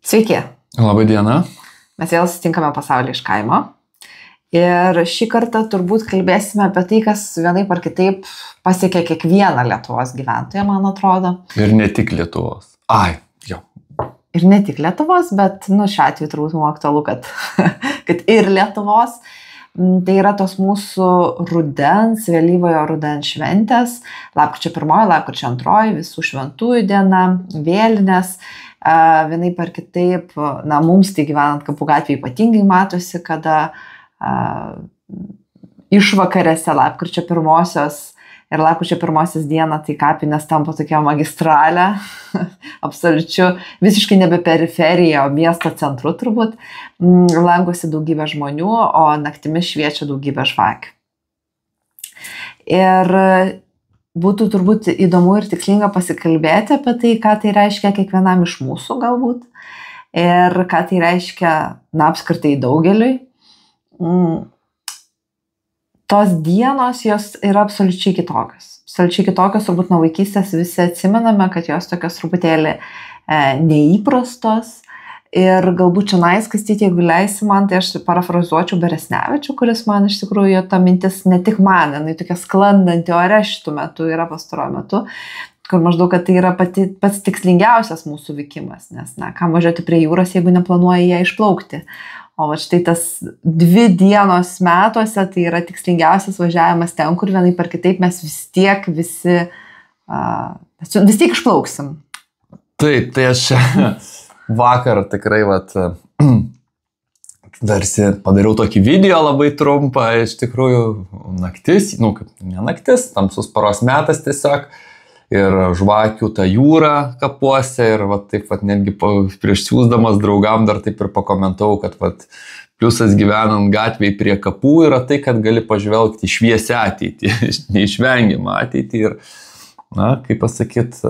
Sveiki. Labą dieną. Mes vėl susitinkame Pasaulį iš kaimo. Ir šį kartą turbūt kalbėsime apie tai, kas vienaip ar kitaip pasiekia kiekvieną Lietuvos gyventoją, man atrodo. Ir ne tik Lietuvos. Jau. Ir ne tik Lietuvos, bet šiuo atveju turbūt mums aktualu, kad ir Lietuvos. Tai yra tos mūsų rudens, vėlyvojo rudens šventės, lapkričio 1, lapkričio 2, visų šventųjų diena, vėlinės. Vienaip ar kitaip, mums tai gyvenant Kapų gatvėje ypatingai matosi, kada išvakarėse lapkričio 1 ir lapkričio 1 dieną tai kapinės tampa tokia magistralė, absoliučiu, visiškai nebe periferija, o miesto centru turbūt, lankosi daugybė žmonių, o naktimis šviečia daugybė žvakių. Ir būtų turbūt įdomu ir tikslinga pasikalbėti apie tai, ką tai reiškia kiekvienam iš mūsų galbūt ir ką tai reiškia, apskritai daugeliui. Tos dienos, jos yra absoliučiai kitokios. Absoliučiai kitokios, turbūt nuo vaikystės visi atsimename, kad jos tokios truputėlį neįprastos. Ir galbūt čia Kastyti, jeigu leisi man, tai aš parafrazuočiau Beresnevičių, kuris man iš tikrųjų ta mintis ne tik man, jinai tokia sklandanti ore šitų metų yra pastaruoju metu, kur maždaug, kad tai yra pats tikslingiausias mūsų vykimas, nes, kam važiuoti prie jūros, jeigu neplanuoji ją išplaukti. O štai tas 2 dienos metuose, tai yra tikslingiausias važiavimas ten, kur vienaip ar kitaip mes vis tiek išplauksim. Taip, tai aš vakar tikrai tarsi padariau tokį video labai trumpą, iš tikrųjų naktis, ne naktis, tamsus paros metas tiesiog, ir žvakių ta jūra kapuose, ir taip netgi prieš siūsdamas draugam dar taip ir pakomentau, kad pliusas gyvenant gatvėje prie kapų yra tai, kad gali pažvelgti į šviesią ateitį, neišvengiamą ateitį ir, kaip pasakyti,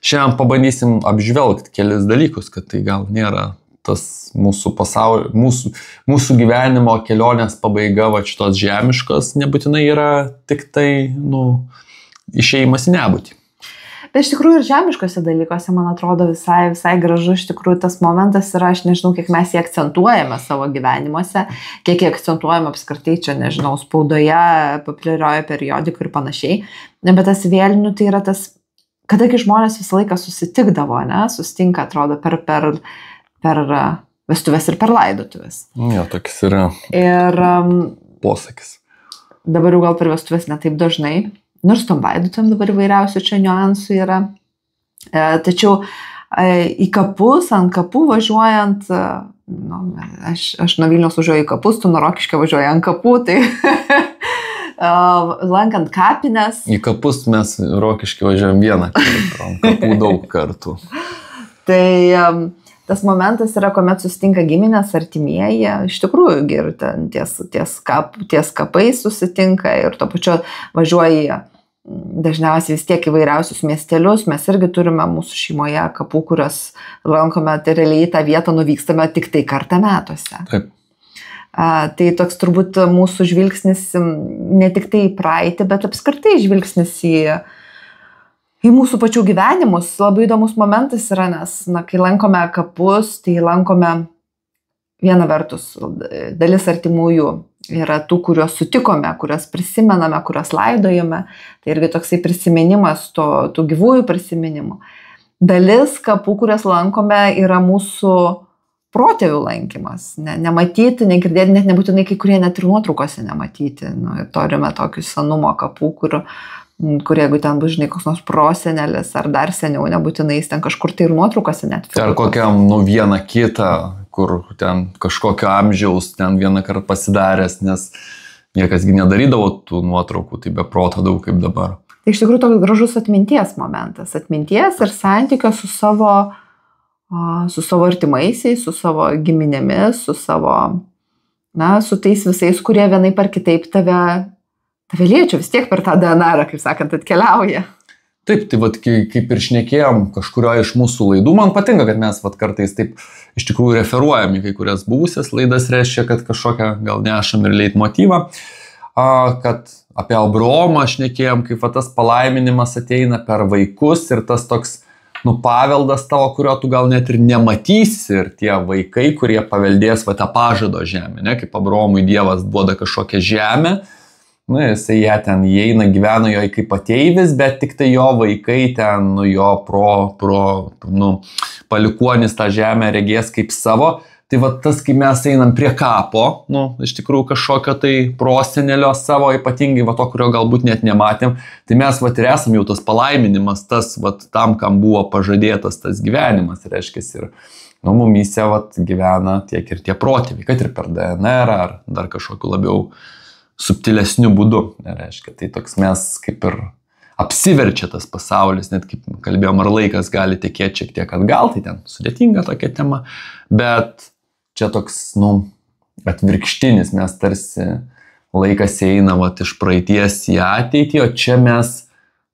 šiandien pabandysim apžvelgti kelis dalykus, kad tai gal nėra tas mūsų pasaulio, mūsų gyvenimo kelionės pabaiga, šitos žemiškos, nebūtinai yra tik tai, išėjimas į nebūtį. Bet iš tikrųjų ir žemiškose dalykuose, man atrodo, visai gražu, iš tikrųjų tas momentas yra, aš nežinau, kiek mes jį akcentuojame savo gyvenimuose, kiek jį akcentuojame apskritai čia, nežinau, spaudoje, populiarioje periodikoje ir panašiai. Bet tas vėlinių tai yra tas, kadagi žmonės visą laiką susitikdavo, susitinka, atrodo, per vestuvės ir per laidotuvės. Jo, toks yra posakis. Dabar jau gal per vestuvės ne taip dažnai. Nors tom laidotuvėm dabar įvairiausių čia niuansų yra. Tačiau į kapus, ant kapų važiuojant, aš nuo Vilniaus važiuoju į kapus, tu nuo Rokiškio važiuoji ant kapų, tai lankant kapines. Į kapus mes Rokiškio važiuojam vieną kartą, ant kapų daug kartų. Tai tas momentas yra, kuomet susitinka giminės, artimieji, iš tikrųjų ir ties kapais susitinka ir to pačiu važiuoja dažniausiai vis tiek įvairiausius miestelius. Mes irgi turime mūsų šeimoje kapų, kurios lankome, tai realiai tą vietą nuvykstame tik tai kartą metuose. Taip. Tai toks turbūt mūsų žvilgsnis ne tik tai į praeitį, bet apskritai žvilgsnis į mūsų pačių gyvenimus. Labai įdomus momentas yra, nes kai lankome kapus, tai lankome viena vertus dalis artimųjų yra tų, kuriuos sutikome, kuriuos prisimename, kuriuos laidojame. Tai irgi toksai prisiminimas tų gyvųjų prisiminimų. Dalis kapų, kurias lankome, yra mūsų protėvių lankymas. Nematyti, negirdėti, net nebūtinai kai kurie net ir nuotraukose nematyti. Ir turime tokių senumo kapų, kur jeigu ten bus, koks nors prosenelis ar dar seniau, nebūtinai jis ten kažkur tai ir nuotraukose net. Ar kokiam vieną kitą, kur ten kažkokio amžiaus ten vieną kartą pasidaręs, nes niekasgi nedarydavo tų nuotraukų, tai be proto daug kaip dabar. Tai iš tikrųjų toks gražus atminties momentas. Atminties ir santykio su savo artimaisiais, su savo giminėmis, su tais visais, kurie vienaip ar kitaip tave liečia, vis tiek per tą DNR, kaip sakant, atkeliauja. Taip, tai kaip ir šnekėjom kažkurio iš mūsų laidų, man patinka, kad mes kartais taip iš tikrųjų referuojam į kai kurias buvusias laidas, reiškia, kad kažkokią gal nešam ir leitmotyvą, kad apie Abraomą šnekėjom, kaip tas palaiminimas ateina per vaikus ir tas toks paveldas tavo, kurio tu gal net ir nematysi, ir tie vaikai, kurie paveldės tą pažado žemę, ne, kaip Abraomui Dievas duoda kažkokią žemę, jisai ją ten įeina, gyvena joje kaip ateivis, bet tik tai jo vaikai ten, jo palikuonis tą žemę regės kaip savo. Tai tas, kai mes einam prie kapo, iš tikrųjų kažkokio tai prosenelio savo, ypatingai to, kurio galbūt net nematėm, tai mes ir esam jau tas palaiminimas, tas tam, kam buvo pažadėtas tas gyvenimas, reiškia, ir mumyse gyvena tiek ir tie protėviai, kad ir per DNR ar dar kažkokiu labiau subtilesniu būdu, reiškia. Tai toks mes kaip ir apsiverčia tas pasaulis, net kaip kalbėjom, ar laikas gali tekėti šiek tiek atgal, tai ten sudėtinga tokia tema, bet čia toks, atvirkštinis, mes tarsi laikas eina iš praeities į ateitį, o čia mes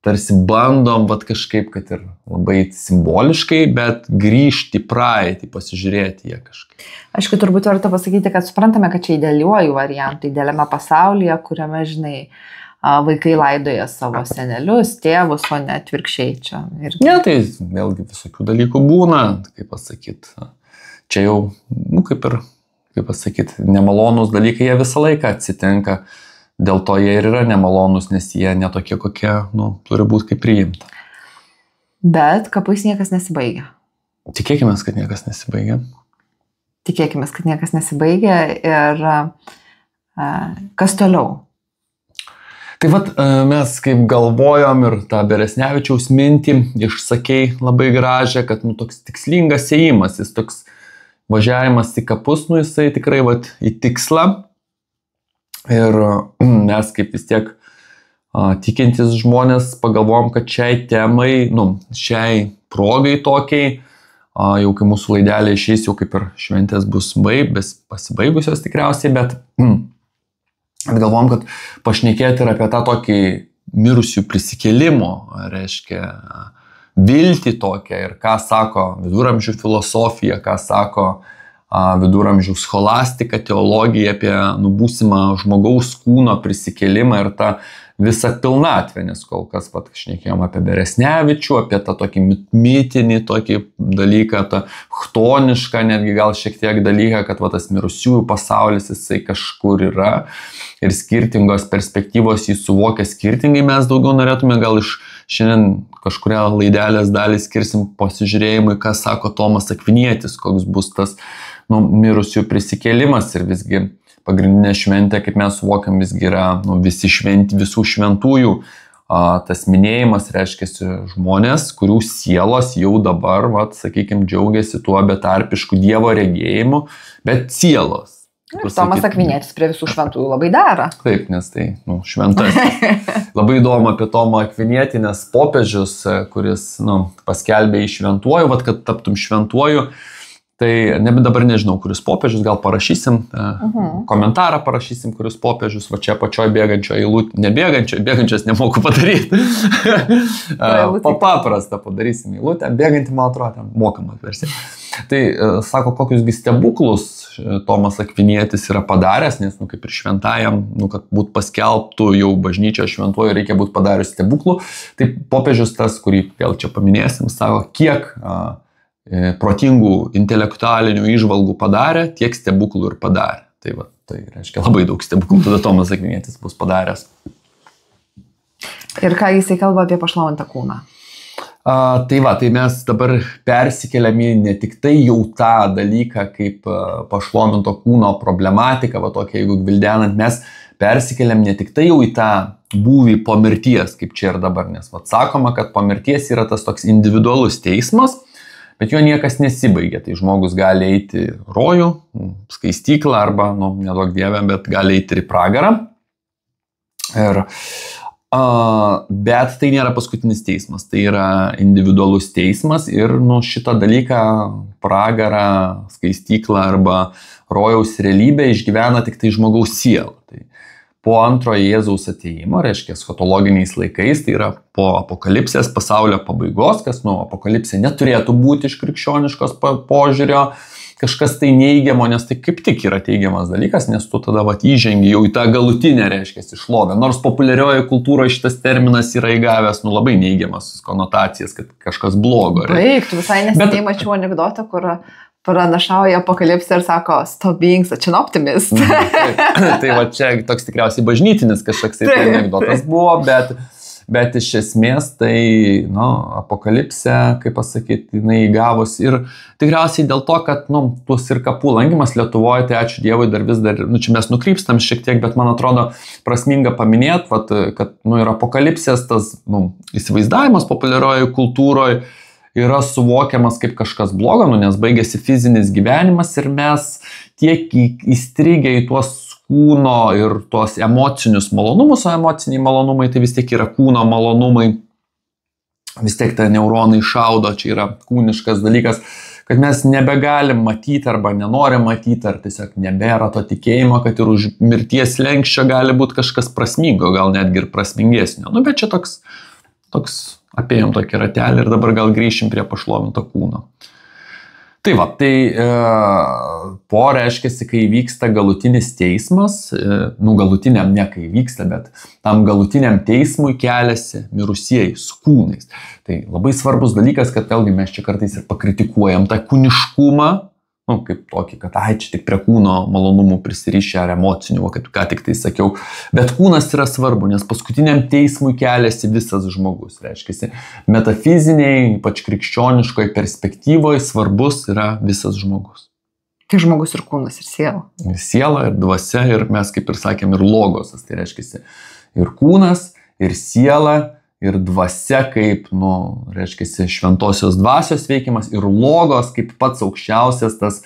tarsi bandom kažkaip, kad ir labai simboliškai, bet grįžti į praeitį, pasižiūrėti ją kažkaip. Aišku, turbūt verta pasakyti, kad suprantame, kad čia idealiuoju variantu, idealiame pasaulyje, kuriame, žinai, vaikai laidoja savo senelius, tėvus, o ne atvirkščiai čia. Ne, tai vėlgi visokių dalykų būna, kaip pasakyti. Čia jau, kaip pasakyti, nemalonūs dalykai, jie visą laiką atsitinka. Dėl to jie ir yra nemalonūs, nes jie netokie, kokie, turi būti kaip priimta. Bet kapais niekas nesibaigia. Tikėkime, kad niekas nesibaigia. Tikėkime, kad niekas nesibaigia ir kas toliau? Tai mes kaip galvojom ir tą Beresnevičiaus mintį išsakei labai gražią, kad toks tikslingas ėjimas, jis toks važiavimas į kapus, jisai tikrai į tikslą. Ir mes kaip vis tiek tikintis žmonės pagalvojom, kad šiai temai, šiai progai tokiai, jau kai mūsų laidelė išeis, jau kaip ir šventės bus pasibaigusios tikriausiai, bet galvojom, kad pašnekėti ir apie tą tokį mirusių prisikėlimo, reiškia, viltį tokią ir ką sako viduramžių filosofija, ką sako viduramžių scholastika, teologija apie būsimą žmogaus kūno prisikėlimą ir tą visą pilnatvę, nes kol kas šnekėjom apie Beresnevičių, apie tą tokį mitinį tokį dalyką, tą chtonišką, netgi gal šiek tiek dalyką, kad tas mirusiųjų pasaulis jisai kažkur yra ir skirtingos perspektyvos jį suvokia skirtingai. Mes daugiau norėtume gal iš šiandien kažkuria laidelės dalį skirsim pasižiūrėjimui, ką sako Tomas Akvinietis, koks bus tas mirusiųjų prisikėlimas ir visgi pagrindinė šventė, kaip mes suvokiam, visgi yra visų šventųjų. Tas minėjimas reiškia žmonės, kurių sielos jau dabar, sakykime, džiaugiasi tuo betarpišku Dievo regėjimu, bet sielos. Tomas Akvinietis prie visų šventųjų labai dera. Taip, nes tai šventasis. Labai įdomu apie Tomą Akvinietį, nes popiežius, kuris paskelbė į šventuoju, kad taptum šventuoju, tai dabar nežinau, kuris popiežius, gal parašysim, komentarą parašysim, kuris popiežius, čia pačioj bėgančioje eilutė, bėgančios nemoku padaryti. Paprastą padarysim eilutę, bėgantį, man atrodo, ten mokama versija. Tai sako, kokiusgi stebuklus Tomas Akvinietis yra padaręs, nes, kaip ir šventajam, kad būt paskelbtų jau bažnyčio šventuoju, reikia būti padarius stebuklų. Tai popiežius tas, kurį vėl čia paminėsim, sako, kiek protingų intelektualinių įžvalgų padarė, tiek stebuklų ir padarė. Tai reiškia labai daug stebuklų, tada Tomas Akvinietis bus padaręs. Ir ką jisai kalba apie pašlovintą kūną? Tai mes dabar persikeliam į ne tik tai jau tą dalyką kaip pašlovinto kūno problematiką, tokia, jeigu gvildenant, mes persikeliam ne tik tai jau į tą būvį po mirties, kaip čia ir dabar, nes sakoma, kad po mirties yra tas toks individualus teismas, bet jo niekas nesibaigia, tai žmogus gali eiti rojų, skaistyklą arba, neduok dievę, bet gali eiti ir į pragarą. Bet tai nėra paskutinis teismas, tai yra individualus teismas ir šitą dalyką, pragarą, skaistyklą arba rojaus realybę išgyvena tik tai žmogaus siela. Tai po antrojo Jėzaus atėjimo, reiškia eschatologiniais laikais, tai yra po apokalipsės pasaulio pabaigos, kas apokalipsė neturėtų būti iš krikščioniškos požiūrio, kažkas tai neigiamo, nes tai kaip tik yra teigiamas dalykas, nes tu tada įžengi jau į tą galutinę, reiškia, šlovę. Nors populiarioje kultūroje šitas terminas yra įgavęs labai neigiamas konotacijas, kad kažkas blogo. Baig, tu visai neseniai mačiau anekdotą, kur pranašauja apokalipsę ir sako, stop being such an optimist. Tai va čia toks tikriausiai bažnytinis kažkoks tai anekdotas buvo, bet iš esmės tai, apokalipsė, kaip pasakyti, jinai įgavus ir tikriausiai dėl to, kad, tuos ir kapų lankymas Lietuvoje, tai ačiū Dievui dar, čia mes nukrypstam šiek tiek, bet man atrodo prasminga paminėti, kad, ir apokalipsės tas, įsivaizdavimas populiarioje kultūroje yra suvokiamas kaip kažkas blogo, nes baigėsi fizinis gyvenimas ir mes tiek įstrigę į tuos kūno ir tuos emocinius malonumus, o emociniai malonumai tai vis tiek yra kūno malonumai, vis tiek tai neuronai šaudo, čia yra kūniškas dalykas, kad mes nebegalim matyti arba nenorim matyti, ar tiesiog nebėra to tikėjimo, kad ir už mirties slenksčio gali būti kažkas prasmingo, gal netgi ir prasmingesnio. Bet čia toks apėjom tokį ratelį ir dabar gal grįšim prie pašlovinto kūno. Tai va, reiškiasi, kai vyksta galutinis teismas, galutiniam ne kai vyksta, bet tam galutiniam teismui keliasi mirusieji su kūnais. Tai labai svarbus dalykas, kad vėlgi mes čia kartais ir pakritikuojam tą kūniškumą, kaip tokį, kad čia tik prie kūno malonumų prisirišę ar emocinių, kaip ką tik tai sakiau. Bet kūnas yra svarbu, nes paskutiniam teismui keliasi visas žmogus. Reiškiasi, metafiziniai, ypač krikščioniškoje perspektyvoje svarbus yra visas žmogus. Tai žmogus ir kūnas, ir siela. Ir siela, ir dvasia, ir mes kaip ir sakėm, ir logosas. Tai reiškiasi, ir kūnas, ir siela, ir dvasia kaip, reiškiasi, šventosios dvasios veikimas, ir logos kaip pats aukščiausias tas,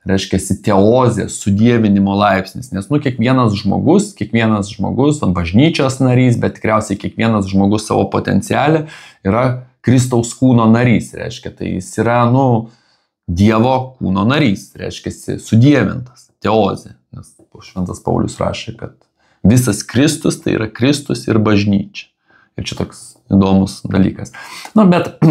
reiškiasi, teozė, sudievinimo laipsnis. Nes, kiekvienas žmogus, bažnyčios narys, bet tikriausiai kiekvienas žmogus savo potencialę yra Kristaus kūno narys. Reiškia, tai jis yra, Dievo kūno narys, reiškiasi, sudievintas, teozė. Nes šventas Paulius rašė, kad visas Kristus tai yra Kristus ir bažnyčia. Ir čia toks įdomus dalykas. Bet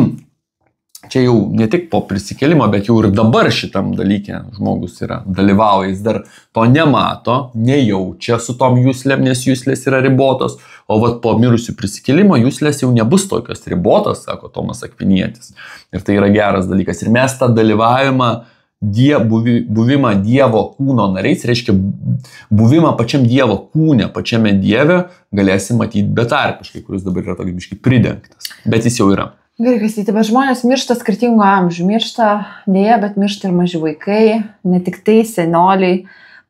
čia jau ne tik po prisikėlimo, bet jau ir dabar šitam dalyke žmogus yra dalyvauja, jis dar to nemato, nejaučia su tom juslėm, nes juslės yra ribotos, o po mirusių prisikėlimo juslės jau nebus tokios ribotos, sako Tomas Akvinietis. Ir tai yra geras dalykas. Ir mes tą dalyvavimą, buvimą Dievo kūno nariais, reiškia buvimą pačiam Dievo kūne, pačiame Dieve, galėsim matyti betarpiškai, kuris dabar yra toks biškai pridengtas. Bet jis jau yra. Gerai, Kastyti, bet žmonės miršta skirtingų amžių. Miršta dėja, bet miršta ir maži vaikai, ne tik tai senoliai.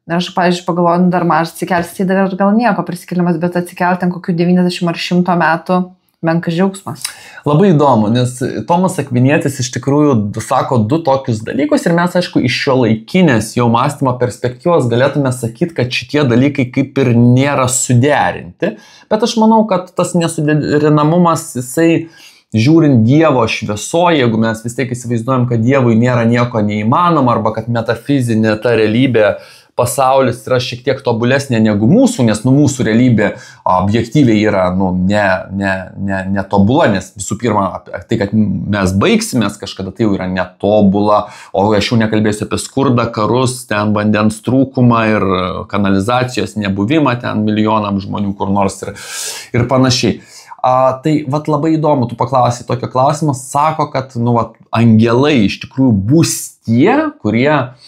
Aš, pavyzdžiui, pagalvoju, dar mažas atsikelsi, tai dar gal nieko prisikėlimas, bet atsikelti ant kokių 90 ar 100 metų. Menkas džiaugsmas. Labai įdomu, nes Tomas Akvinietis iš tikrųjų sako du tokius dalykus ir mes, aišku, iš šiuolaikinės jau mąstymo perspektyvos galėtume sakyti, kad šitie dalykai kaip ir nėra suderinti, bet aš manau, kad tas nesuderinamumas, jisai žiūrint Dievo šviesoje, jeigu mes vis tiek įsivaizduojam, kad Dievui nėra nieko neįmanoma arba kad metafizinė ta realybė pasaulis yra šiek tiek tobulesnė negu mūsų, nes mūsų realybė objektyviai yra netobula, nes visų pirma, tai, kad mes baigsimės kažkada, tai jau yra netobula, o aš jau nekalbėsiu apie skurdą, karus, ten vandens trūkumą ir kanalizacijos nebuvimą, ten milijonam žmonių kur nors ir panašiai. Tai labai įdomu, tu paklausai tokio klausimo, sako, kad angelai iš tikrųjų bus tie, kurie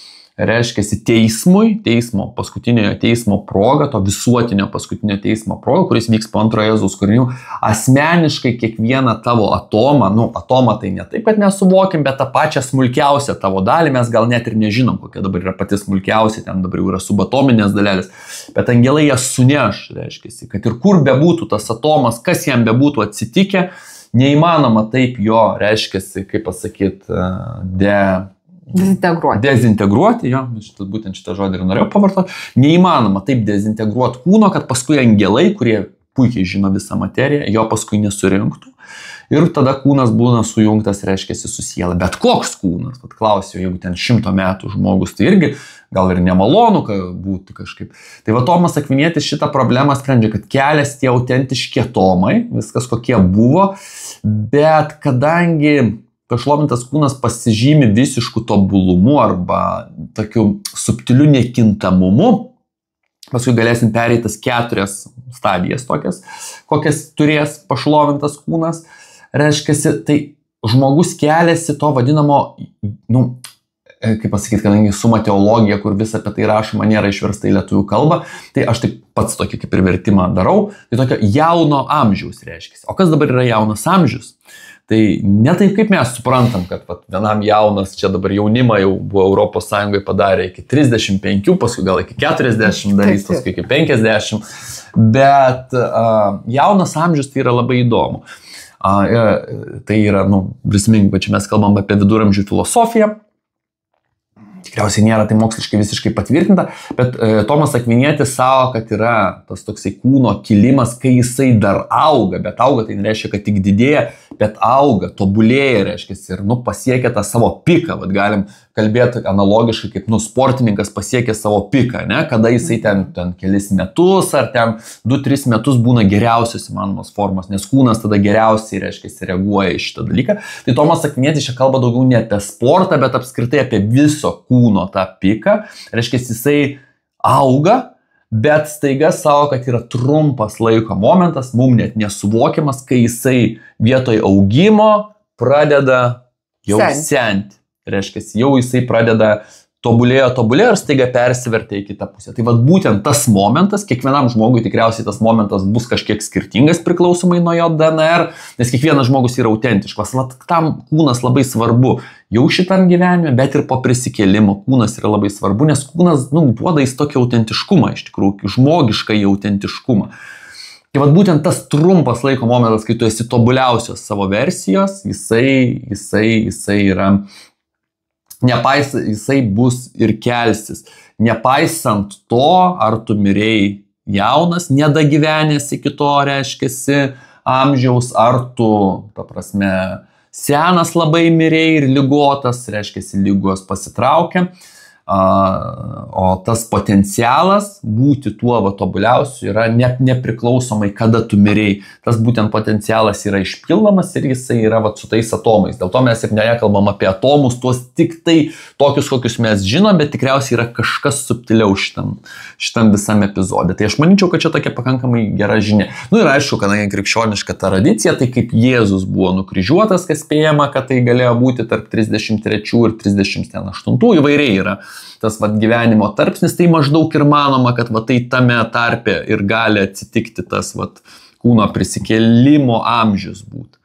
reiškiasi teismo, paskutiniojo teismo proga, to visuotinio paskutinio teismo proga, kuris vyks po antrojo Jėzaus kūrinių, asmeniškai kiekvieną tavo atomą, atomą tai ne taip, kad nesuvokim, bet tą pačią smulkiausią tavo dalį, mes gal net ir nežinom, kokia dabar yra pati smulkiausia, ten dabar jau yra subatominės dalelės, bet angelai jas suneš, reiškiasi, kad ir kur bebūtų tas atomas, kas jam bebūtų atsitikę, neįmanoma taip jo, reiškiasi, kaip pasakyti, Dezintegruoti, būtent šitą žodį ir norėjau pavartoti. Neįmanoma taip dezintegruoti kūno, kad paskui angelai, kurie puikiai žino visą materiją, jo paskui nesurinktų. Ir tada kūnas būna sujungtas, reiškiasi, su siela. Bet koks kūnas? Klausiu, jeigu ten 100 metų žmogus, tai irgi gal ir nemalonu būtų kažkaip. Tai Tomas Akvinietis šitą problemą sprendžia, kad kelias tie autentiški atomai, viskas kokie buvo, bet kadangi pašlovintas kūnas pasižymi visišku tobulumu arba tokiu subtiliu nekintamumu. Paskui galėsim pereiti tas 4 stadijas tokias, kokias turės pašlovintas kūnas. Reiškia, tai žmogus keliasi to vadinamo, kaip pasakyti, kadangi suma teologija, kur vis apie tai rašoma, nėra išversta į lietuvių kalbą, tai aš taip pats tokį kaip ir vertimą darau, tai tokio jauno amžiaus reiškia. O kas dabar yra jaunas amžius? Tai ne taip, kaip mes suprantam, kad vienam jaunas, čia dabar jaunimą jau buvo Europos Sąjungoje padarė iki 35, paskui gal iki 40 darys, paskui iki 50, bet jaunas amžius tai yra labai įdomu. Tai yra, prisimink, čia mes kalbam apie viduramžių filosofiją, tikriausiai nėra tai moksliškai visiškai patvirtinta, bet Tomas Akvinietis savo, kad yra tas toksai kūno kilimas, kai jisai dar auga, bet auga tai nereiškia, kad tik didėja, bet auga, tobulėja, reiškia, ir pasiekia tą savo piką, galim kalbėti analogiškai, kaip sportininkas pasiekia savo piką, ne? Kada jisai ten kelis metus ar ten 2-3 metus būna geriausios įmanomos formos, nes kūnas tada geriausiai, reiškia, reaguoja į šitą dalyką. Tai Tomas Akvinietis čia kalba daugiau ne apie sportą, bet apskritai apie viso kūno tą piką, reiškia, jisai auga, bet staiga savo, kad yra trumpas laiko momentas, mums net nesuvokiamas, kai jisai vietoj augimo pradeda jau senti. Reiškia, jau jisai pradeda tobulėjo ir staiga persivertė į kitą pusę. Tai būtent tas momentas, kiekvienam žmogui tikriausiai tas momentas bus kažkiek skirtingas priklausomai nuo jo DNR, nes kiekvienas žmogus yra autentiškas. Tam kūnas labai svarbu jau šitam gyvenime, bet ir po prisikėlimo kūnas yra labai svarbu, nes kūnas duoda jis tokį autentiškumą, iš tikrųjų, žmogišką autentiškumą. Tai būtent tas trumpas laiko momentas, kai tu esi tobuliausios savo versijos, jisai yra jisai bus ir kelsis. Nepaisant to, ar tu mirėjai jaunas, nedagyvenęs iki to, reiškiasi, amžiaus, ar tu, ta prasme, senas labai mirėjai ir ligotas, reiškiasi, lygos pasitraukia. O tas potencialas būti tuo tobuliausiu yra nepriklausomai, kada tu mirėjai. Tas būtent potencialas yra išpildomas ir jisai yra su tais atomais. Dėl to mes ir nekalbam apie atomus, tuos tik tai tokius, kokius mes žinom, bet tikriausiai yra kažkas subtiliau šitam visam epizode. Tai aš manyčiau, kad čia tokia pakankamai gera žinia. Ir aišku, kadangi krikščioniška tradicija, tai kaip Jėzus buvo nukryžiuotas, kas spėjama, kad tai galėjo būti tarp 33 ir 38, įvairiai yra tas gyvenimo tarpsnis, tai maždaug ir manoma, kad tai tame tarpe ir gali atsitikti tas kūno prisikėlimo amžius būti.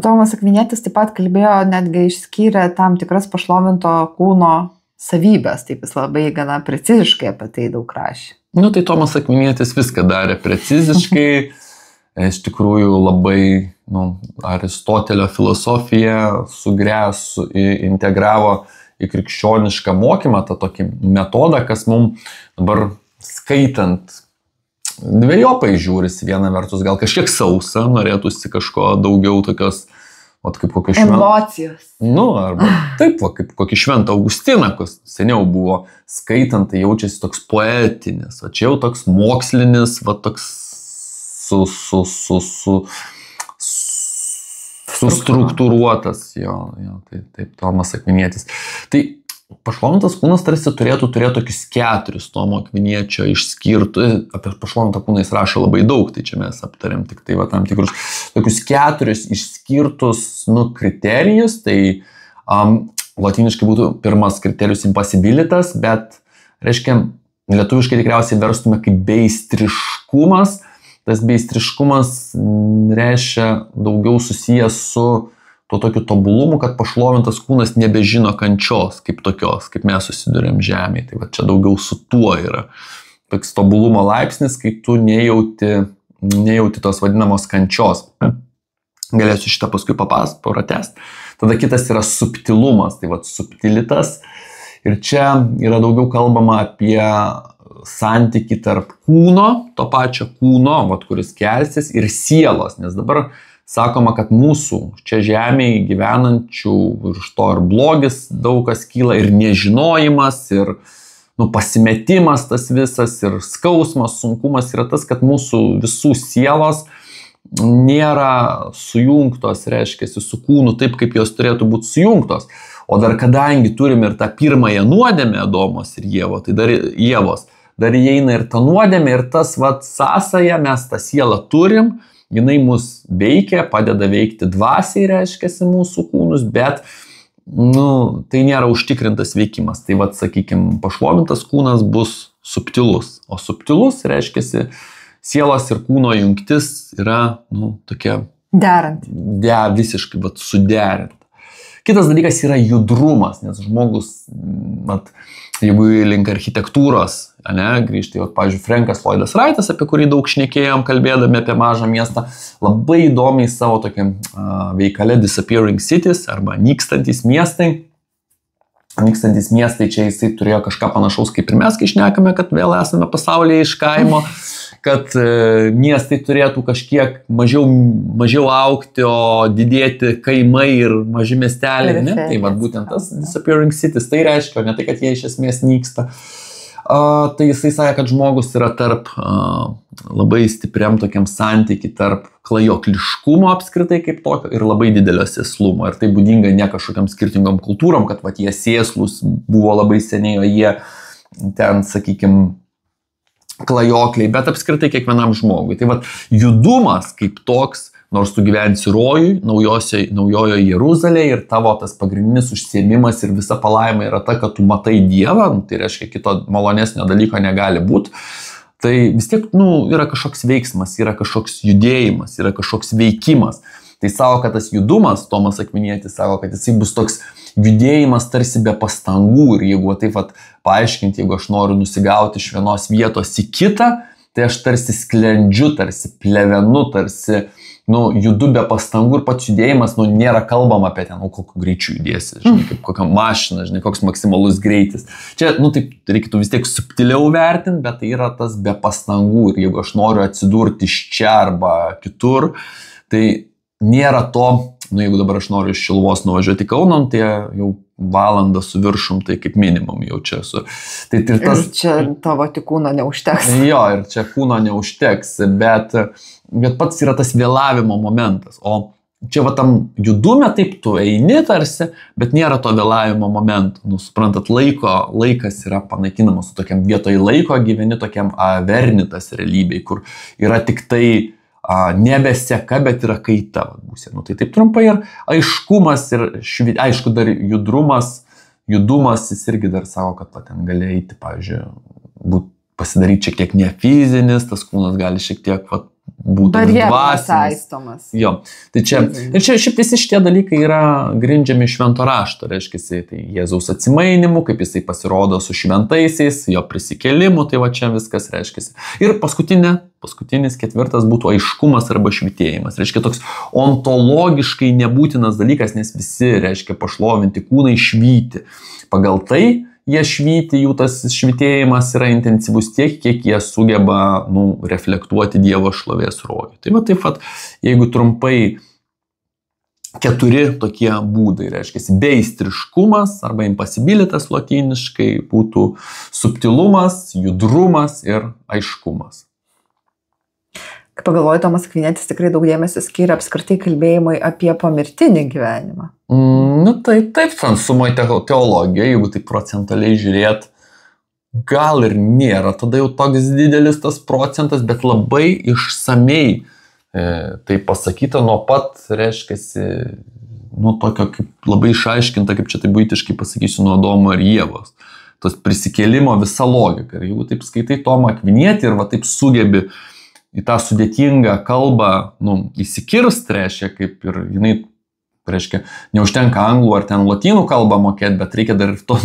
Tomas Akvinietis taip pat kalbėjo, netgi išskyrė tam tikras pašlovinto kūno savybės, taip jis labai gana preciziškai apie tai daug rašė. Tai Tomas Akvinietis viską darė preciziškai, iš tikrųjų labai Aristotelio filosofiją integravo į krikščionišką mokymą, tą tokį metodą, kas mums dabar skaitant dvejopai žiūrisi. Viena vertus gal kažkiek sausa, norėtųsi kažko daugiau tokios, kaip kokio emocijos. Arba taip, kaip kokį Šventą Augustiną, kas seniau buvo skaitant, tai jaučiasi toks poetinis, o čia jau toks mokslinis, toks sustruktūruotas, taip Tomas Akvinietis. Tai pašlovintas kūnas tarsi turėtų tokius 4 Tomo Akviniečio išskirtų, apie pašlovintą kūną jis rašo labai daug, tai čia mes aptarėm tik tai tam tikrus tokius 4 išskirtus kriterijus, tai latiniškai būtų pirmas kriterijus impossibilitas, bet reiškia, lietuviškai tikriausiai verstume kaip beistriškumas. Tas beistriškumas reiškia daugiau susijęs su tuo tokiu tobulumu, kad pašlovintas kūnas nebežino kančios kaip tokios, kaip mes susidurėm žemėje. Tai čia daugiau su tuo yra. Toks tobulumo laipsnis, kai tu nejauti tos vadinamos kančios. Galėsiu šitą paskui pratęsti. Tada kitas yra subtilumas, tai subtilitas. Ir čia yra daugiau kalbama apie santykį tarp kūno, to pačio kūno, kuris kelsis, ir sielos, nes dabar sakoma, kad mūsų čia žemėje gyvenančių iš to ir blogis daug kas kyla, ir nežinojimas, ir pasimetimas tas visas, ir skausmas, sunkumas yra tas, kad mūsų visų sielos nėra sujungtos, reiškia, su kūnu taip, kaip jos turėtų būti sujungtos. O dar kadangi turim ir tą pirmąją nuodėmę Adomos ir Ievos, tai dar įeina ir ta nuodėmė, ir tas sąsaja, mes tą sielą turim, jinai mus veikia, padeda veikti dvasiai, reiškia, mūsų kūnus, bet tai nėra užtikrintas veikimas. Tai sakykime, pašlovintas kūnas bus subtilus, o subtilus, reiškia, sielos ir kūno jungtis yra, tokia... Derant. Visiškai, suderinta. Kitas dalykas yra judrumas, nes žmogus, jeigu link architektūros, grįžti, pavyzdžiui, Frankas Lloydas Wrightas, apie kurį daug šnekėjom, kalbėdami apie mažą miestą, labai įdomiai savo tokiam veikale Disappearing Cities arba nykstantis miestai. Nykstantis miestai, čia jisai turėjo kažką panašaus kaip ir mes, kai šnekame, kad vėl esame pasaulyje iš kaimo, kad miestai turėtų kažkiek mažiau augti, o didėti kaimai ir maži miesteliai. Tai būtent tas Disappearing Cities, tai reiškia, ne tai, kad jie iš esmės nyksta. Tai jisai sąja, kad žmogus yra tarp labai stipriam tokiam santykiui tarp klajokliškumo apskritai kaip tokio ir labai didelio sėslumo. Ir tai būdinga ne kažkokiam skirtingom kultūrom, kad jie sėslus buvo labai seniai, o jie ten, sakykime, klajokliai, bet apskritai kiekvienam žmogui. Tai judumas kaip toks, nors tu gyvensi rojui, naujojo Jeruzalėje ir tavo tas pagrindinis užsiėmimas ir visa palaima yra ta, kad tu matai Dievą, tai reiškia kito malonesnio dalyko negali būti, tai vis tiek yra kažkoks veiksmas, yra kažkoks judėjimas, yra kažkoks veikimas. Tai savo, kad tas judumas, Tomas Akvinietis savo, kad jisai bus toks judėjimas tarsi be pastangų ir jeigu taip paaiškinti, jeigu aš noriu nusigauti iš vienos vietos į kitą, tai aš tarsi sklendžiu, tarsi plevenu, tarsi judu be pastangų ir pats judėjimas, nėra kalbama apie ten, kokiu greičiu judėsi, kaip kokia mašina, koks maksimalus greitis. Čia, taip, reikėtų vis tiek subtiliau vertinti, bet tai yra tas be pastangų ir jeigu aš noriu atsidurti iš čia arba kitur, tai nėra to, jeigu dabar aš noriu iš Šiluvos nuvažiuoti į Kauną, tai jau valandą su viršum, tai kaip minimum jau čia esu. Tai ir čia tavo tik kūno neužteks. Jo, ir čia kūno neužteks, bet pats yra tas vėlavimo momentas. O čia tam judume taip tu eini tarsi, bet nėra to vėlavimo momento. Suprantat, laikas yra panaikinamas, su tokiam vietoj laiko gyveni tokiam avernitas realybėj, kur yra tik tai nebeseka, bet yra kaita būsena. Tai taip trumpai ir aiškumas ir aišku dar judumas, jis irgi dar savo, kad ten gali eiti, pavyzdžiui, pasidaryti šiek tiek ne fizinis, tas kūnas gali šiek tiek būtų dvasinis. Jo. Tai čia šiaip visi šitie dalykai yra grindžiami švento rašto, reiškia, tai Jėzaus atsimainimu, kaip jisai pasirodo su šventaisiais, jo prisikėlimu, tai čia viskas reiškia. Ir paskutinis ketvirtas būtų aiškumas arba švytėjimas. Reiškia toks ontologiškai nebūtinas dalykas, nes visi, reiškia, pašlovinti kūnai švyti. Pagal tai jie švyti, jų tas švytėjimas yra intensyvus tiek, kiek jie sugeba reflektuoti Dievo šlovės rojų. Tai taip, jeigu trumpai 4 tokie būdai, reiškia, beistriškumas arba impasibilitas lotyniškai būtų subtilumas, judrumas ir aiškumas. Kaip pagalvoju, Tomas Akvinietis tikrai daug dėmesio skiria apskritai kalbėjimui apie pomirtinį gyvenimą. Taip, sumoje teologija, jeigu taip procentaliai žiūrėt, gal ir nėra tada jau toks didelis tas procentas, bet labai išsamei tai pasakyta nuo pat, reiškia, tokio kaip labai išaiškinta, kaip čia tai buitiškai pasakysiu, nuo Adomo ir Ievos. Tas prisikėlimo visa logika. Ir jeigu taip skaitai Tomą Akvinietį ir taip sugebi į tą sudėtingą kalbą įsikirst, reiškia, kaip ir jinai, reiškia, neužtenka anglų ar ten lotynų kalbą mokėti, bet reikia dar ir to,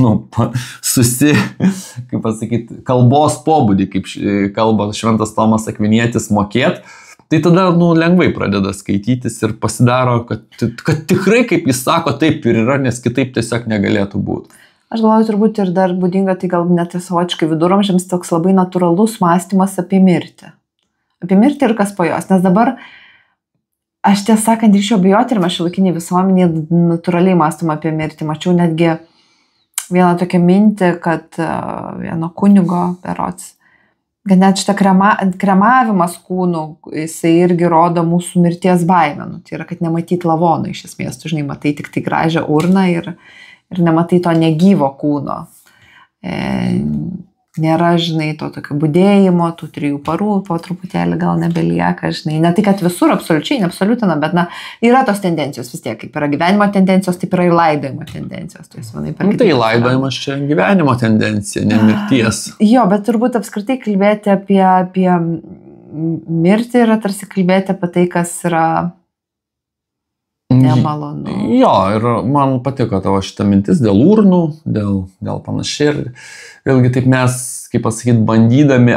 kaip pasakyti, kalbos pobūdį, kaip kalba šventas Tomas Akvinietis mokėti, tai tada, lengvai pradeda skaitytis ir pasidaro, kad tikrai, kaip jis sako, taip ir yra, nes kitaip tiesiog negalėtų būti. Aš galvoju, turbūt ir dar būdinga, tai gal net savotiškai viduramžiams toks labai natūralus mąstymas apie mirtį. Apie mirtį ir kas po jos. Nes dabar, aš tiesą sakant, drįsčiau abejoti ir mes šiuolaikinėje visuomenėje natūraliai mąstom apie mirtį. Mačiau netgi vieną tokią mintį, kad vieno kunigo berods kad net šitą kremavimas kūnų, jisai irgi rodo mūsų mirties baimę. Nu, tai yra, kad nematyti lavonų iš esmės, tu žinai, matai tik tai gražią urną ir nematai to negyvo kūno. Nėra, žinai, to tokio budėjimo, tų 3 parų po truputėlį gal nebelieka, žinai. Ne tai, kad visur absoliučiai, neabsoliutina, bet, na, yra tos tendencijos vis tiek, kaip yra gyvenimo tendencijos, taip yra ir laidojimo tendencijos. Tai laidojimas čia gyvenimo tendencija, ne mirties. Jo, bet turbūt apskritai kalbėti apie mirtį yra tarsi kalbėti apie tai, kas yra nemalonu. Jo, ir man patiko tavo šitą mintis dėl urnų, dėl panašiai. Ir vėlgi taip mes, kaip pasakyti, bandydami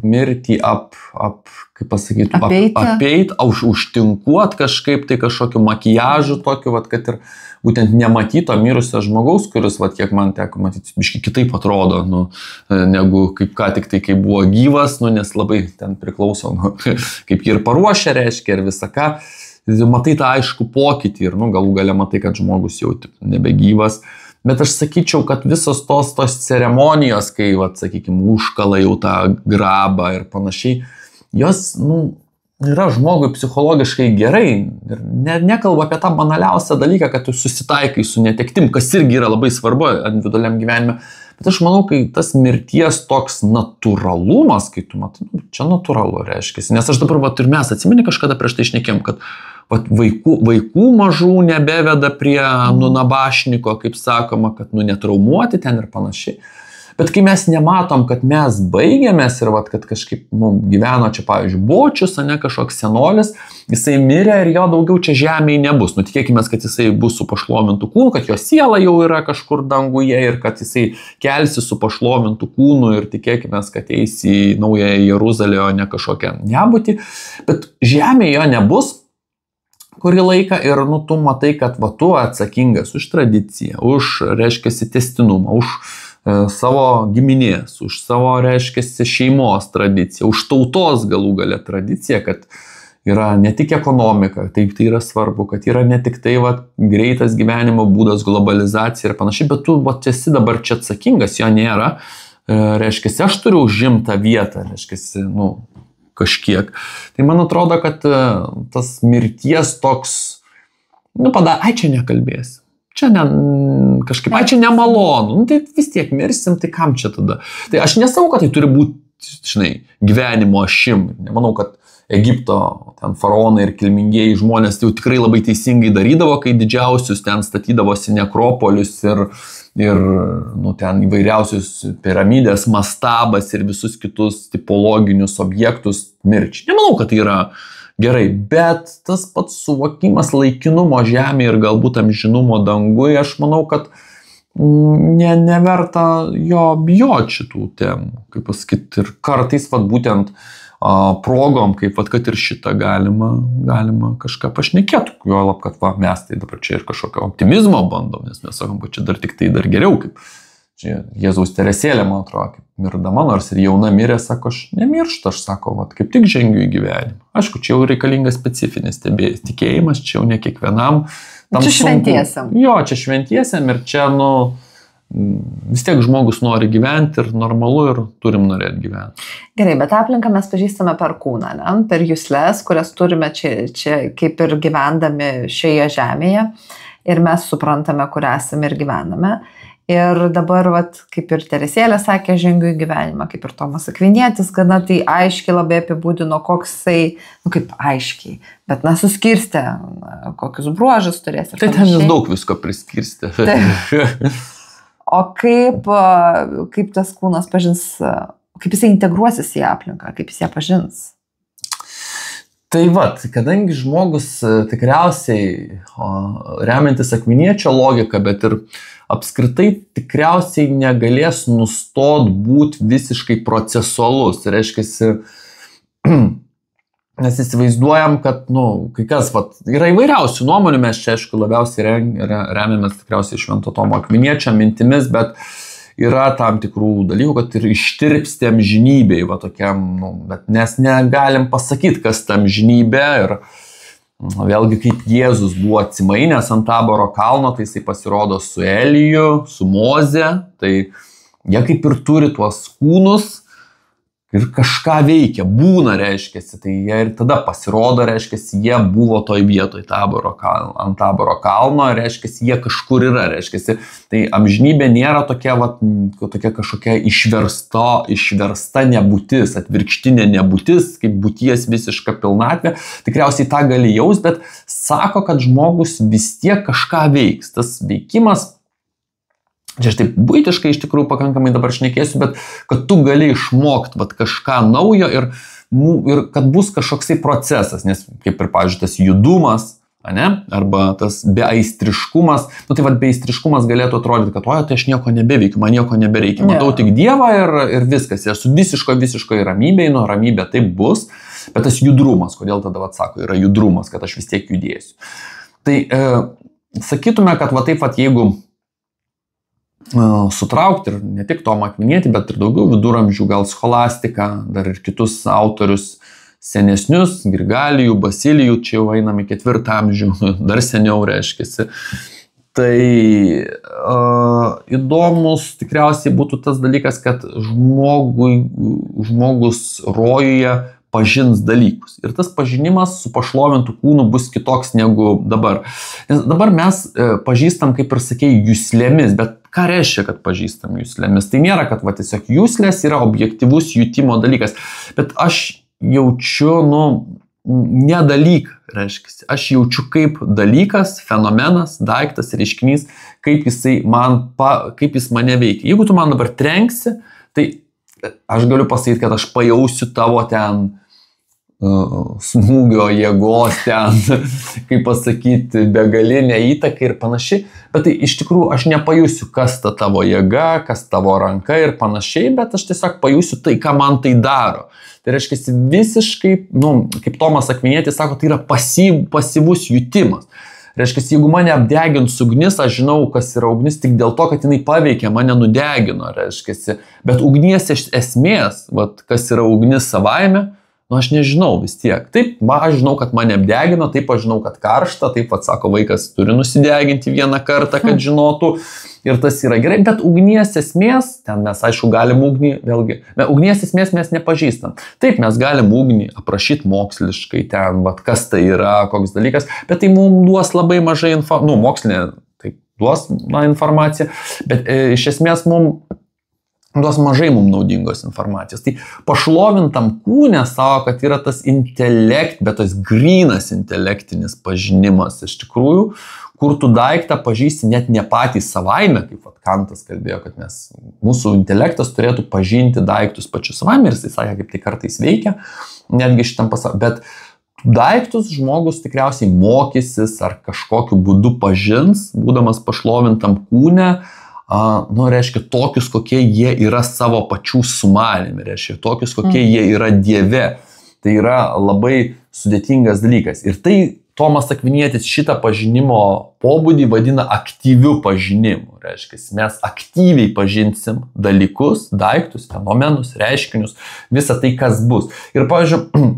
mirtį, kaip pasakyti, apeit, užtinkuot kažkaip, tai kažkokiu makijažu tokiu, vat, kad ir būtent nematyto mirusio žmogaus, kuris, vat, kiek man teko matyti, biškai kitaip atrodo, nu, negu kaip ką tik tai, kai buvo gyvas, nu, nes labai ten priklauso, nu, kaip jį ir paruošia, reiškia, ir visą ką. Matai tą aišku pokytį ir, nu, galų gale matai, kad žmogus jau nebegyvas. Bet aš sakyčiau, kad visos tos ceremonijos, kai, vat, sakykime, užkala jau tą grabą ir panašiai, jos, nu, yra žmogui psichologiškai gerai. Ir nekalbu apie tą banaliausią dalyką, kad tu susitaikai su netektim, kas irgi yra labai svarbu individualiam gyvenime. Bet aš manau, kai tas mirties toks natūralumas, kai tu matai, nu, čia natūralu reiškia. Nes aš dabar, vat, ir mes atsimeni kažkada prieš tai šnekėm, kad vat, vaikų mažų nebeveda prie nabašniko, kaip sakoma, kad netraumuoti ten ir panašiai. Bet kai mes nematom, kad mes baigiamės ir vat, kad kažkaip gyveno čia, pavyzdžiui, Bočius, ne kažkoks senolis, jisai mirė ir jo daugiau čia žemėje nebus. Nu, tikėkime, kad jisai bus su pašlovintu kūnu, kad jo siela jau yra kažkur danguje ir kad jisai kelsi su pašlovintu kūnu ir tikėkime, kad eis į Naująją Jeruzalę, o ne kažkokią nebūtį. Bet žemėje jo nebus kurį laiką ir, nu, tu matai, kad va, tu atsakingas už tradiciją, už, reiškia, testinumą, už savo giminės, už savo, reiškia, šeimos tradiciją, už tautos galų gale tradiciją, kad yra ne tik ekonomika, taip tai yra svarbu, kad yra ne tik tai va, greitas gyvenimo būdas, globalizacija ir panašiai, bet tu va, esi dabar čia atsakingas, jo nėra, reiškia, aš turiu užimtą vietą, reiškia, nu, kažkiek. Tai man atrodo, kad tas mirties toks, nu, ai čia nekalbėsi. Čia kažkaip, čia nemalonu, nu, tai vis tiek mirsim, tai kam čia tada? Tai aš nesakau, kad tai turi būti, žinai, gyvenimo ašim. Nemanau, kad Egipto ten faraonai ir kilmingieji žmonės jau tikrai labai teisingai darydavo, kai didžiausius ten statydavosi nekropolius ir nu, ten įvairiausius piramidės, mastabas ir visus kitus tipologinius objektus mirčiai. Nemanau, kad tai yra gerai, bet tas pats suvokimas laikinumo žemėje ir galbūt amžinumo danguje, aš manau, kad neverta jo bijoti šitų temų, kaip pasakyti, ir kartais vat, būtent progom, kaip vat, kad ir šitą galima kažką pašnekėti, jo lab, kad va, mes tai dabar čia ir kažkokio optimizmo bandom, nes mes sakom, kad čia dar tik tai dar geriau, kaip čia Jėzaus Teresėlė, man atrodo, kaip mirdama, nors ir jauna mirė, sako, aš nemirštu, aš sako, vat, kaip tik žengiu į gyvenimą. Aišku, čia jau reikalingas specifinis tikėjimas, čia jau ne kiekvienam. Čia šventiesiam. Jo, čia šventiesiam ir čia, nu, vis tiek žmogus nori gyventi ir normalu ir turim norėti gyventi. Gerai, bet aplinką mes pažįstame per kūną, ne? Per jusles, kurias turime čia kaip ir gyvendami šioje žemėje ir mes suprantame, kur esame ir gyvename. Ir dabar, vat, kaip ir Teresėlė sakė, žengiu į gyvenimą, kaip ir Tomas Akvinietis, gana tai aiškiai labai apibūdino, koksai, nu kaip aiškiai, bet suskirstė, kokius bruožus turės. Tai ten jis daug visko priskirstė. O kaip tas kūnas pažins, kaip jisai integruosis į aplinką, kaip jis ją pažins? Tai vat, kadangi žmogus tikriausiai remiantis Akviniečio logiką, bet ir apskritai tikriausiai negalės nustot būti visiškai procesualus. Reiškia, nes įsivaizduojam, kad, nu, kai kas, vat, yra įvairiausių nuomonių, mes čia, aišku, labiausiai remiamės tikriausiai Švento Tomo Akviniečio mintimis, bet yra tam tikrų dalykų, kad ir ištirpsti amžinybei, va tokiam, nu, bet mes negalim pasakyti, kas ta amžinybė ir vėlgi, kaip Jėzus buvo atsimainęs ant Taboro kalno, tai jisai pasirodo su Eliju, su Moze, tai jie kaip ir turi tuos kūnus, ir kažką veikia, būna, reiškiasi, tai jie ir tada pasirodo, reiškiasi, jie buvo toj vietoj ant Taboro kalno, reiškiasi, jie kažkur yra, reiškiasi, tai amžinybė nėra tokia kažkokia išversta nebūtis, atvirkštinė nebūtis, kaip būties visiška pilnatvė, tikriausiai tą gali jaust, bet sako, kad žmogus vis tiek kažką veiks, tas veikimas. Čia aš taip buitiškai iš tikrųjų pakankamai dabar šnekėsiu, bet kad tu gali išmokti kažką naujo ir kad bus kažkoksai procesas, nes kaip ir, pavyzdžiui, tas judumas, arba tas beaistriškumas, tai beaistriškumas galėtų atrodyti, kad tai aš nieko nebeveikiu, man nieko nebereikia, matau tik Dievą ir viskas, ir su visiškai ramybėj, ramybė taip bus, bet tas judrumas, kodėl tada sako, yra judrumas, kad aš vis tiek judėsiu. Tai sakytume, kad taip jeigu sutraukti ir ne tik Tomą Akvinietį, bet ir daugiau viduramžių, gal scholastiką, dar ir kitus autorius senesnius, Grigalijų, Basilijų, čia jau einam į 4 amžių, dar seniau reiškiasi. Tai įdomus tikriausiai būtų tas dalykas, kad žmogus rojuje pažins dalykus. Ir tas pažinimas su pašlovintų kūnu bus kitoks negu dabar. Nes dabar mes pažįstam, kaip ir sakėjai, juslėmis, bet ką reiškia, kad pažįstam juslėmis? Tai nėra, kad tiesiog juslės yra objektyvus jutimo dalykas, bet aš jaučiu, ne dalyką, reiškia. Aš jaučiu kaip dalykas, fenomenas, daiktas, reiškinys, kaip jis mane veikia. Jeigu tu man dabar trenksi, tai aš galiu pasakyti, kad aš pajausiu tavo ten smūgio jėgos ten, kaip pasakyti, begalinę įtaką ir panašiai, bet tai iš tikrųjų aš nepajusiu, kas ta tavo jėga, kas tavo ranka ir panašiai, bet aš tiesiog pajusiu tai, ką man tai daro. Tai reiškia visiškai, kaip Tomas Akvinietis sako, tai yra pasyvus jutimas. Reiškia, jeigu mane apdegins ugnis, aš žinau, kas yra ugnis tik dėl to, kad jinai paveikė, mane nudegino, reiškia. Bet ugnies esmės, kas yra ugnis savaime, aš nežinau vis tiek. Taip, aš žinau, kad mane apdegino, taip aš žinau, kad karšta, taip sako, vaikas turi nusideginti vieną kartą, kad žinotų. Ir tas yra gerai, bet ugnies esmės, ten mes aišku galim ugnį, vėlgi, ugnies esmės mes nepažįstam. Taip, mes galim ugnį aprašyti moksliškai, ten, kas tai yra, koks dalykas, bet tai mums duos labai mažai mokslinė, tai duos informaciją, bet iš esmės mums duos mažai mums naudingos informacijos. Tai pašlovintam kūne savo, kad yra tas bet tas grynas intelektinis pažinimas iš tikrųjų, kur tu daiktą pažįsti net ne patys savaime, kaip Kantas kalbėjo, kad mūsų intelektas turėtų pažinti daiktus pačius savaime ir jis sakė, kaip tai kartais veikia, netgi šitam pasaulyje. Bet daiktus žmogus tikriausiai mokysis ar kažkokiu būdu pažins, būdamas pašlovintam kūne, reiškia tokius, kokie jie yra savo pačių sumanimi, reiškia tokius, kokie jie yra Dieve. Tai yra labai sudėtingas dalykas. Ir tai Tomas Akvinietis šitą pažinimo pobūdį vadina aktyviu pažinimu. Reiškia, mes aktyviai pažinsim dalykus, daiktus, fenomenus, reiškinius, visą tai, kas bus. Ir, pavyzdžiui,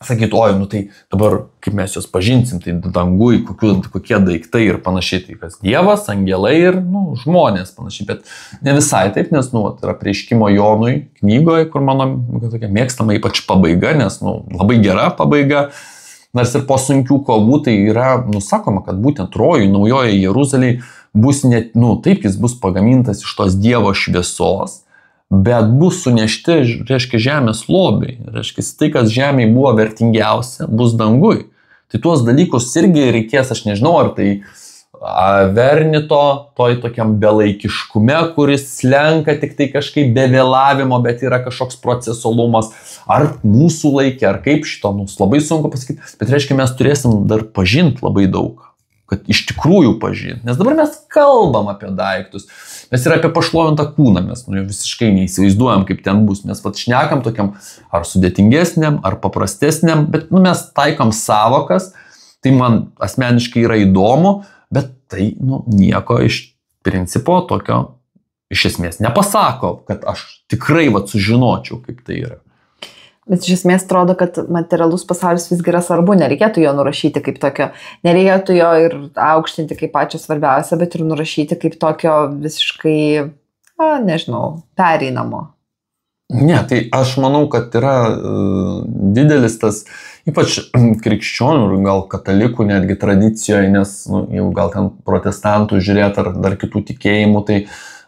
sakytų, tai dabar kaip mes juos pažinsim, tai dangui, kokie daiktai ir panašiai, tai kas Dievas, angelai ir žmonės panašiai, bet ne visai taip, nes yra Apreiškimo Jonui knygoje, kur mano tokia mėgstama ypač pabaiga, nes labai gera pabaiga, nors ir po sunkių kovų tai yra, sakoma, kad būtent Rojui, Naujojoje Jeruzalėje bus net, taip jis bus pagamintas iš tos Dievo šviesos, bet bus sunešti, reiškia, žemės lobiai. Reiškia, tai, kas žemėje buvo vertingiausia, bus dangui. Tai tuos dalykus irgi reikės, aš nežinau, ar tai Avernito, toj tokiam belaikiškume, kuris slenka tik tai kažkaip be vėlavimo, bet yra kažkoks procesualumas, ar mūsų laikė, ar kaip šito, labai sunku pasakyti, bet reiškia, mes turėsim dar pažinti labai daug, kad iš tikrųjų pažinti, nes dabar mes kalbam apie daiktus, mes ir apie pašlovintą kūną, mes visiškai neįsivaizduojam, kaip ten bus, mes šnekam tokiam ar sudėtingesniam, ar paprastesniam, bet mes taikom savokas, tai man asmeniškai yra įdomu, bet tai nieko iš principo tokio iš esmės nepasako, kad aš tikrai sužinočiau, kaip tai yra. Bet iš esmės atrodo, kad materialus pasaulis visgi yra svarbu, nereikėtų jo nurašyti kaip tokio, nereikėtų jo ir aukštinti kaip pačio svarbiausia, bet ir nurašyti kaip tokio visiškai, nežinau, pereinamo. Ne, tai aš manau, kad yra didelis tas, ypač krikščionių, gal katalikų netgi tradicijoje, nes jau gal ten protestantų žiūrėt ar dar kitų tikėjimų, tai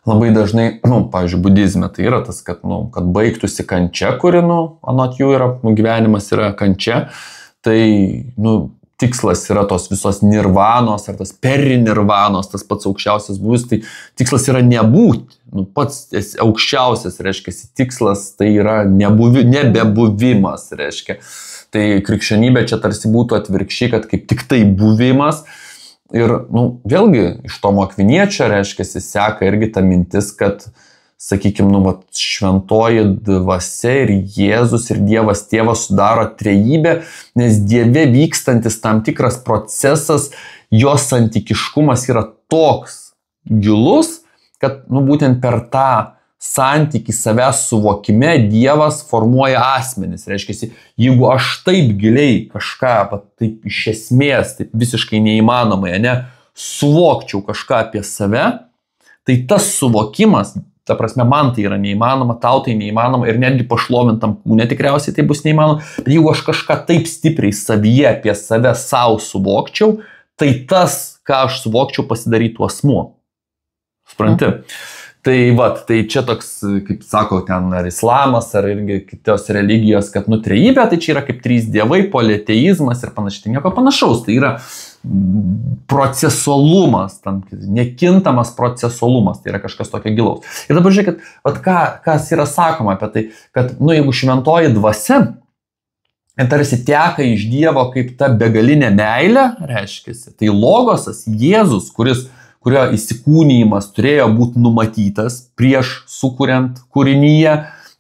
labai dažnai, pavyzdžiui, budizme tai yra tas, kad baigtųsi kančia, kuri, anot jų yra, gyvenimas yra kančia, tai, tikslas yra tos visos nirvanos ar tas perinirvanos, tas pats aukščiausias buvis, tai tikslas yra nebūti. Pats aukščiausias, reiškia, tikslas tai yra nebebuvimas, reiškia. Tai krikščionybė čia tarsi būtų atvirkščiai, kad kaip tik tai buvimas. Ir, vėlgi, iš Tomo Akviniečio, reiškia, seka irgi ta mintis, kad sakykime, šventoji dvasia ir Jėzus ir Dievas Tėvas sudaro trejybę, nes Dieve vykstantis tam tikras procesas, jo santykiškumas yra toks gilus, kad būtent per tą santykį savęs suvokime Dievas formuoja asmenis. Reiškia, jeigu aš taip giliai kažką, taip iš esmės, taip visiškai neįmanomai, suvokčiau kažką apie save, tai tas suvokimas, ta prasme, man tai yra neįmanoma, tau tai neįmanoma ir netgi pašlovintam kūne tikriausiai tai bus neįmanoma. Bet jeigu aš kažką taip stipriai savyje apie save savo suvokčiau, tai tas, ką aš suvokčiau, pasidarytų asmuo. Supranti? Tai čia toks, kaip sako, ten ar islamas, ar irgi kitos religijos, kad trejybė, tai čia yra kaip trys dievai, politeizmas ir panašiai. Tai nieko panašaus, tai yra procesualumas, nekintamas procesualumas, tai yra kažkas tokio gilaus. Ir dabar žiūrėkit, kas yra sakoma apie tai, kad, jeigu šventoji dvasia, tarsi teka iš Dievo kaip ta begalinė meilė, reiškia, tai logosas, Jėzus, kurio įsikūnijimas turėjo būti numatytas prieš sukuriant kūrinyje,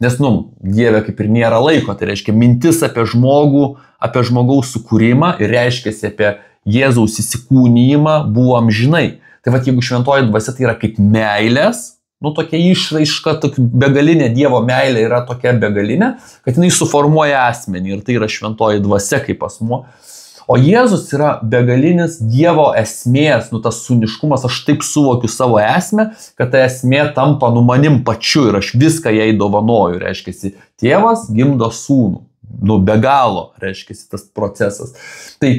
nes, Dieve kaip ir nėra laiko, tai reiškia mintis apie žmogų, apie žmogaus sukūrimą ir reiškia apie Jėzaus įsikūnijimą buvo amžinai. Tai jeigu šventoji dvasia tai yra kaip meilės, tokia išraiška, begalinė Dievo meilė yra tokia begalinė, kad jinai suformuoja asmenį ir tai yra šventoji dvasia kaip asmuo. O Jėzus yra begalinis Dievo esmės, tas sūniškumas, aš taip suvokiu savo esmę, kad ta esmė tampa manim pačiu ir aš viską jai dovanoju, reiškia, tėvas gimdo sūnų, be galo, reiškia, tas procesas. Tai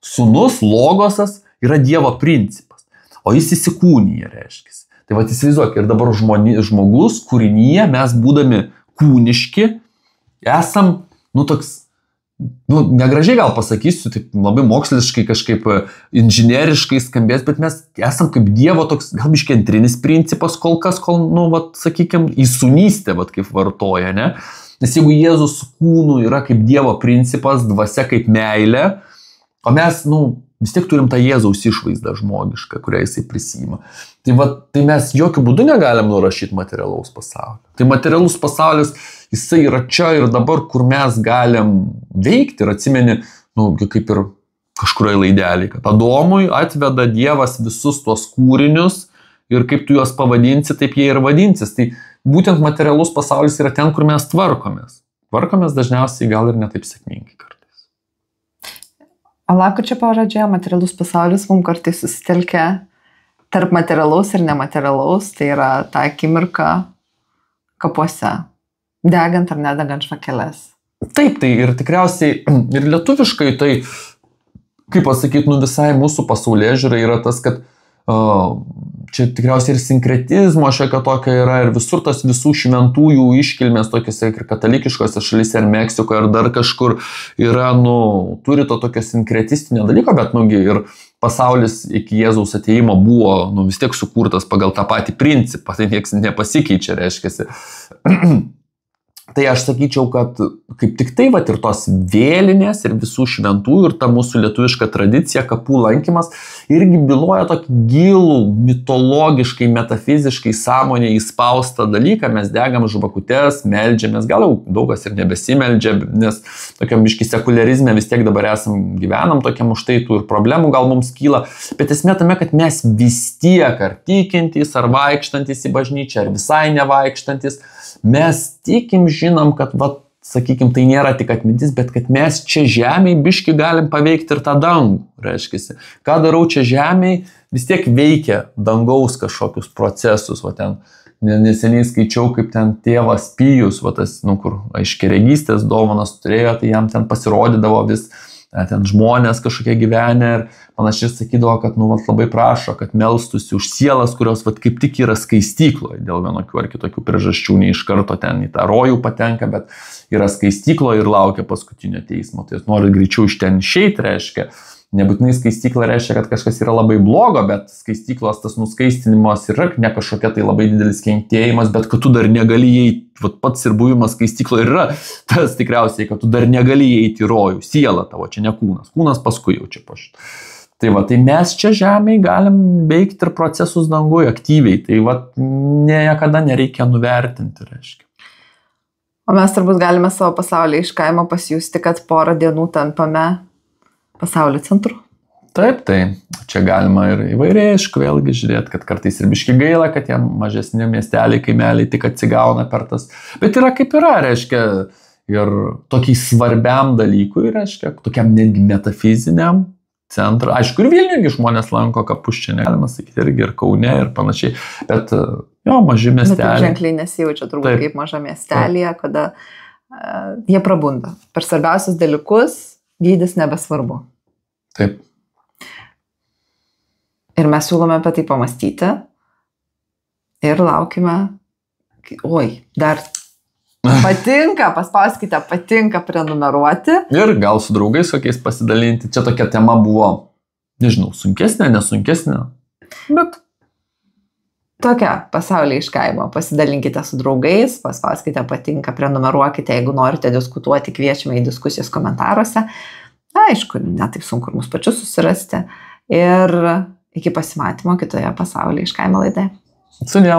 sūnus, logosas yra Dievo principas, o jis įsikūnyja, reiškia. Tai įsivaizduok, ir dabar žmogus, kūrinyje, mes būdami kūniški, esam, toks, negražiai gal pasakysiu, taip labai moksliškai kažkaip inžinieriškai skambės, bet mes esam kaip Dievo toks, gal biškai antrinis principas kol kas, sakykime, įsūnystė, kaip vartoja, ne? Nes jeigu Jėzus kūnų yra kaip Dievo principas, dvasia kaip meilė, o mes, vis tiek turim tą Jėzaus išvaizdą žmogišką, kurią jisai prisima. Tai mes jokių būdų negalim nurašyti materialaus pasaulio. Tai materialus pasaulis, jisai yra čia ir dabar, kur mes galim veikti. Ir atsimeni, kaip ir kažkurioje laidelį, kad Adomui atveda Dievas visus tuos kūrinius ir kaip tu juos pavadinsi, taip jie ir vadinsis. Tai būtent materialus pasaulis yra ten, kur mes tvarkomės. Tvarkomės dažniausiai gal ir netaip sėkmingai kartais. Alakučio pradžioje materialus pasaulis mums kartais susitelkia tarp materialaus ir nematerialaus, tai yra ta akimirka kapuose, degant ar nedegant žvakeles. Taip, tai ir tikriausiai ir lietuviškai tai, kaip pasakyti, visai mūsų pasaulėžiūra yra tas, kad čia tikriausiai ir sinkretizmo šiek tokia yra ir visur tas visų šventųjų iškilmės tokiose ir katalikiškose šalyse ir Meksikoje ir dar kažkur yra, turi to tokio sinkretistinio dalyko, bet ir pasaulis iki Jėzaus ateimo buvo vis tiek sukurtas pagal tą patį principą, tai niekas nepasikeičia, reiškia. Tai aš sakyčiau, kad kaip tik tai ir tos vėlinės ir visų šventųjų ir ta mūsų lietuviška tradicija, kapų lankymas irgi byloja tokį gilų, mitologiškai, metafiziškai sąmonę įspaustą dalyką. Mes degam žvakutes, meldžiamės, gal jau daug kas ir nebesimeldžia, nes tokiam biški sekuliarizme vis tiek dabar gyvenam tokiam už tai tų ir problemų gal mums kyla. Bet esmė tame, kad mes vis tiek ar tikintys, ar vaikštantis į bažnyčią, ar visai nevaikštantis, mes tikim, žinom, kad, sakykime, tai nėra tik atmintis, bet kad mes čia žemėje biški galim paveikti ir tą dangų, reiškia. Ką darau čia žemėje, vis tiek veikia dangaus kažkokius procesus, va ten. Neseniai skaičiau, kaip ten tėvas Pijus, va tas, kur aiškiaregystės dovanas turėjo, tai jam ten pasirodydavo vis ten žmonės kažkokie gyvenę ir panašiai sakydavo, kad labai prašo, kad melstųsi už sielas, kurios kaip tik yra skaistykloje dėl vienokių ar kitokių priežasčių, ne iš karto ten į tą rojų patenka, bet yra skaistykloje ir laukia paskutinio teismo. Tai jis nori greičiau iš ten išeiti, reiškia. Nebūtinai skaistykla reiškia, kad kažkas yra labai blogo, bet skaistyklos tas nuskaistinimas yra ne kažkokia tai labai didelis kentėjimas, bet kad tu dar negali įeiti, pats ir buvimas skaistykloje yra tas tikriausiai, kad tu dar negali įeiti į rojų, siela tavo, čia ne kūnas, kūnas paskui jau čia pašt. Tai mes čia žemėje galim veikti ir procesus danguje aktyviai, tai niekada nereikia nuvertinti, reiškia. O mes turbūt galime savo pasaulį iš kaimo pasijusti, kad porą dienų tampame pasaulio centru. Taip, tai čia galima ir įvairiai, aišku, vėlgi žiūrėti, kad kartais ir biški gaila, kad jie mažesni miesteliai, kaimeliai tik atsigauna per tas. Bet yra kaip yra, reiškia, ir tokiai svarbiam dalykui, reiškia, tokiam netgi metafiziniam centrui. Aišku, ir Vilniuje žmonės lanko kapus, čia negalima sakyti, irgi ir Kaune ir panašiai. Bet maži miesteliai. Bet ženkliai nesijaučia turbūt kaip maža miestelėje, kada jie prabunda. Per svarbiausius dalykus dydis nebesvarbu. Taip. Ir mes siūlome apie tai pamastyti ir laukime, dar patinka, paspauskite patinka prenumeruoti. Ir gal su draugais kokiais pasidalinti. Čia tokia tema buvo, nežinau, sunkesnė, nesunkesnė, bet tokia pasaulyje iš kaimo. Pasidalinkite su draugais, paspauskite patinka, prenumeruokite, jeigu norite diskutuoti, kviečiame į diskusijas komentaruose. Aišku, netaip sunku ir mus pačius susirasti. Ir iki pasimatymo kitoje pasaulyje iš kaimo laidoje. Sudie.